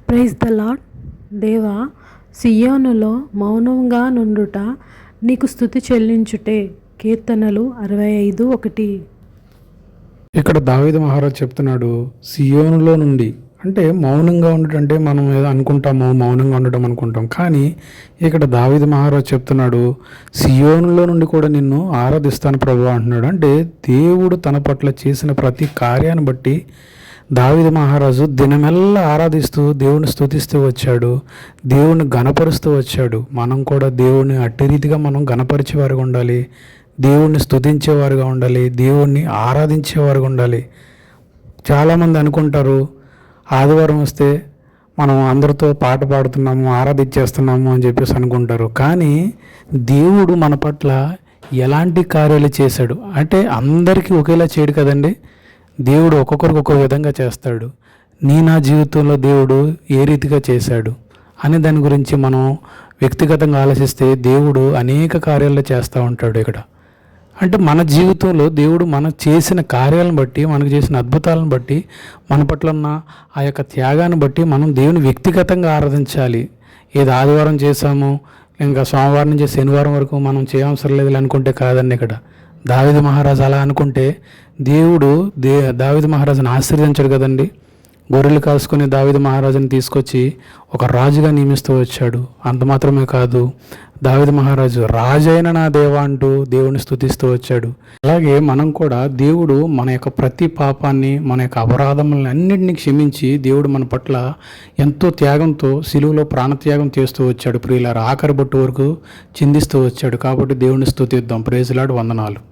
Praise the lord. దేవా, సియోనులో మౌనంగా నుండుట నీకు స్తుతి చెల్లించుటే. కీర్తనలు 65:1. ఇక్కడ దావీదు మహారాజు చెప్తున్నాడు, సియోనులో నుండి. అంటే మౌనంగా ఉండటం అంటే మనం ఏదో అనుకుంటాము, మౌనంగా ఉండటం అనుకుంటాం. కానీ ఇక్కడ దావీదు మహారాజు చెప్తున్నాడు, సియోనులో నుండి కూడా నిన్ను ఆరాధిస్తాను ప్రభువా అంటున్నాడు. అంటే దేవుడు తన పట్ల చేసిన ప్రతి కార్యాన్ని బట్టి దావీదు మహారాజు దినమెల్లా ఆరాధిస్తూ దేవుని స్తుతిస్తూ వచ్చాడు, దేవుని గణపరుస్తూ వచ్చాడు. మనం కూడా దేవుని అట్టి రీతిగా మనం గణపరిచేవారుగా ఉండాలి, దేవుణ్ణి స్తుతించేవారుగా ఉండాలి, దేవుణ్ణి ఆరాధించేవారుగా ఉండాలి. చాలామంది అనుకుంటారు, ఆదివారం వస్తే మనం అందరితో పాట పాడుతున్నాము, ఆరాధించేస్తున్నాము అని చెప్పేసి అనుకుంటారు. కానీ దేవుడు మన పట్ల ఎలాంటి కార్యాలు చేశాడు అంటే అందరికీ ఒకేలా చేయడు కదండి. దేవుడు ఒక్కొక్కరికి ఒక్కో విధంగా చేస్తాడు. నా జీవితంలో దేవుడు ఏ రీతిగా చేశాడు అనే దాని గురించి మనం వ్యక్తిగతంగా ఆలోచిస్తే దేవుడు అనేక కార్యాలు చేస్తూ ఉంటాడు ఇక్కడ. అంటే మన జీవితంలో దేవుడు మనం చేసిన కార్యాలను బట్టి, మనకు చేసిన అద్భుతాలను బట్టి, మన పట్ల ఉన్న ఆ యొక్క త్యాగాన్ని బట్టి మనం దేవుని వ్యక్తిగతంగా ఆరాధించాలి. ఏది ఆదివారం చేసాము, ఇంకా సోమవారం నుంచి శనివారం వరకు మనం చేయవసరం లేదు అనుకుంటే కాదండి. ఇక్కడ దావీదు మహారాజు అలా అనుకుంటే దేవుడు దావీదు మహారాజుని ఆశీర్వదించాడు కదండి. గొర్రెలు కాసుకుని దావీదు మహారాజుని తీసుకొచ్చి ఒక రాజుగా నియమిస్తూ వచ్చాడు. అంత మాత్రమే కాదు, దావీదు మహారాజు రాజైన నా దేవా అంటూ దేవుని స్తుతిస్తూ వచ్చాడు. అలాగే మనం కూడా దేవుడు మన యొక్క ప్రతి పాపాన్ని, మన యొక్క అపరాధములను అన్నింటినీ క్షమించి దేవుడు మన పట్ల ఎంతో త్యాగంతో సిలువలో ప్రాణత్యాగం చేస్తూ వచ్చాడు. ప్రియులారా, ఆఖరి బొట్టు వరకు చిందిస్తూ వచ్చాడు. కాబట్టి దేవుని స్తుతిద్దాం. Praise lord. వందనాలు.